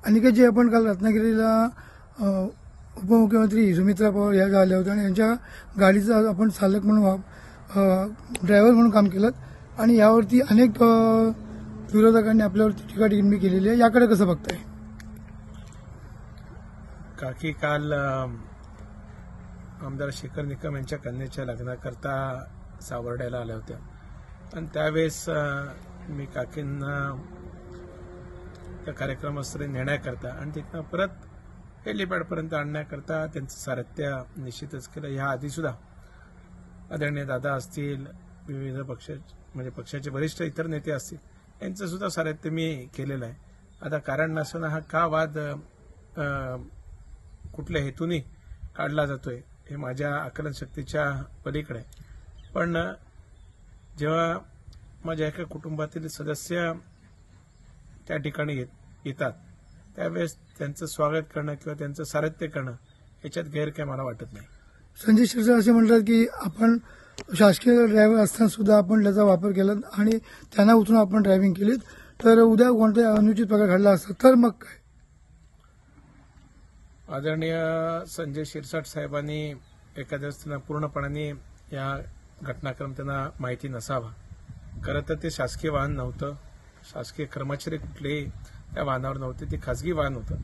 आणि जे आपण काल रत्नागिरीला उपमुख्यमंत्री सुमित्रा पवार या आल्या होत्या आणि यांच्या गाडीचा आपण चालक म्हणून ड्रायव्हर म्हणून काम केलं आणि यावरती अनेक विरोधकांनी आपल्यावरती टीकाटिप्पणी केलेली आहे. याकडे कसं बघताय? काकी काल आमदार शेखर निकम यांच्या कन्येच्या लग्नाकरता सावर्ड्याला आल्या होत्या आणि त्यावेळेस मी काकींना त्या कार्यक्रमास्थळी नेण्याकरता आणि तिथनं परत हेलिपॅडपर्यंत आणण्याकरता त्यांचं सारथ्य निश्चितच केलं. ह्या आधीसुद्धा आदरणीय दादा असतील, विविध पक्षाचे वरिष्ठ इतर नेते असतील, यांचं सुद्धा सारथ्य मी केलेलं आहे. आता कारण नसताना हा का वाद कुठल्या हेतूने काढला जातोय हे माझ्या आकलनशक्तीच्या पलीकडे आहे. पण जेव्हा माझ्या एका कुटुंबातील सदस्य त्या ठिकाणी येतात त्यावेळेस त्यांचं स्वागत करणं किंवा त्यांचं सारथ्य करणं याच्यात गैर काय मला वाटत नाही. संजय शिरसाट असे म्हणतात की आपण शासकीय ड्रायव्हर असताना सुद्धा आपण त्याचा वापर केला आणि त्यांना उचलून आपण ड्रायव्हिंग केली, तर उद्या कोणत्या अनुचित प्रकार घडला असता तर मग काय? आदरणीय संजय शिरसाट साहेबांनी एखाद्या त्यांना पूर्णपणाने या घटनाक्रम त्यांना माहिती नसावा. खरं तर ते शासकीय वाहन नव्हतं, शासकीय कर्मचारी कुठलेही त्या वाहनावर नव्हते, ते खासगी वाहन होतं.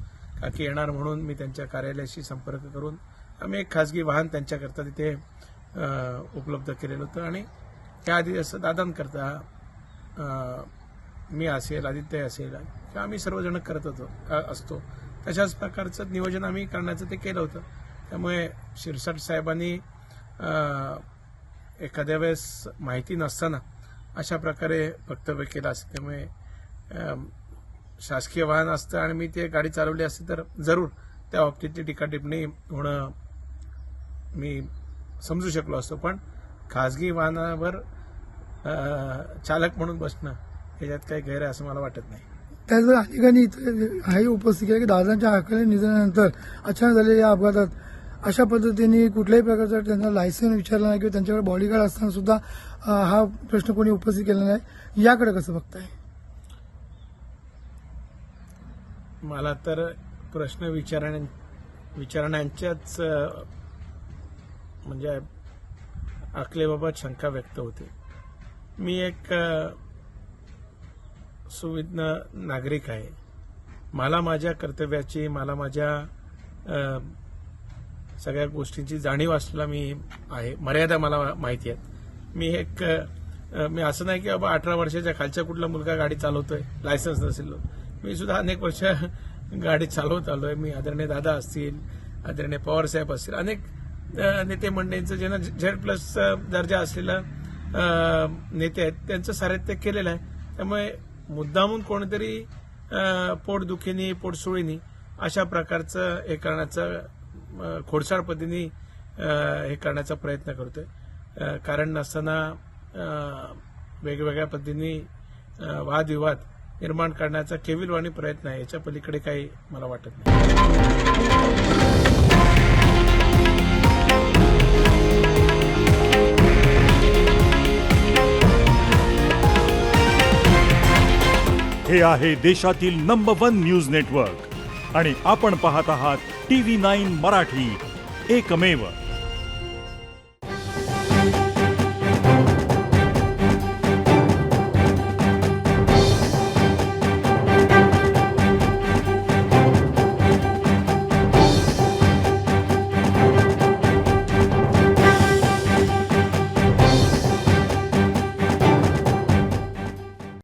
काकी येणार म्हणून मी त्यांच्या कार्यालयाशी संपर्क करून आम्ही एक खासगी वाहन त्यांच्याकरता तिथे उपलब्ध केलेलं होतं आणि त्याआधी असं दादांकरता मी असेल, आदित्य असेल किंवा आम्ही सर्वजण करत असतो तशाच प्रकारचं नियोजन आम्ही करण्याचं ते केलं होतं. त्यामुळे शिरसाट साहेबांनी एखाद्या वेळेस माहिती नसताना अशा प्रकारे वक्तव्य केलं असतं. त्यामुळे शासकीय वाहन असतं आणि मी ते गाडी चालवली असती तर जरूर त्या बाबतीतली टीकाटिप्पणी होणं मी समजू शकलो असतो. पण खासगी वाहनावर चालक म्हणून बसणं याच्यात काही गैर आहे असं मला वाटत नाही. त्याच अनेकांनी हाही उपस्थित केलं की दादांच्या अकाली निधनानंतर अचानक झालेल्या या अपघातात अशा पद्धतीने कुठल्याही प्रकारचा त्यांना लायसन्स विचारला नाही किंवा त्यांच्याकडे बॉडीगार्ड असताना सुद्धा हा प्रश्न कोणी उपस्थित केला नाही. याकडे कसं बघताय? मला तर प्रश्न विचारण्याच्याच म्हणजे आकलेबाबत शंका व्यक्त होते. मी एक सुविज्ञ नागरिक आहे. मला माझ्या कर्तव्याची, मला माझ्या सगळ्या गोष्टींची जाणीव असलेला मी आहे. मर्यादा मला माहिती आहेत. मी असं नाही की बाबा 18 वर्षाच्या खालच्या कुठला मुलगा गाडी चालवतोय लायसन्स नसेल. मी सुद्धा अनेक वर्ष गाडी चालवत आलोय. मी आदरणीय दादा असतील, आदरणीय पवार साहेब असतील, अनेक नेते मंडळींचं ज्यांना Z+ दर्जा असलेला नेते आहेत त्यांचं सारथ्य केलेलं आहे. त्यामुळे मुद्दामून कोणीतरी पोटदुखीनी, पोटसुळीनी अशा प्रकारचं हे करण्याचं खोडसाळ पद्धतीने हे करण्याचा प्रयत्न करतोय. कारण नसताना वेगवेगळ्या पद्धतीने वादविवाद निर्माण करण्याचा केविलवाणी प्रयत्न आहे. याच्या पलीकडे काही मला वाटत नाही. हे आहे देशातील नंबर 1 न्यूज नेटवर्क आणि आपण पाहत आहात TV9 मराठी, एकमेव.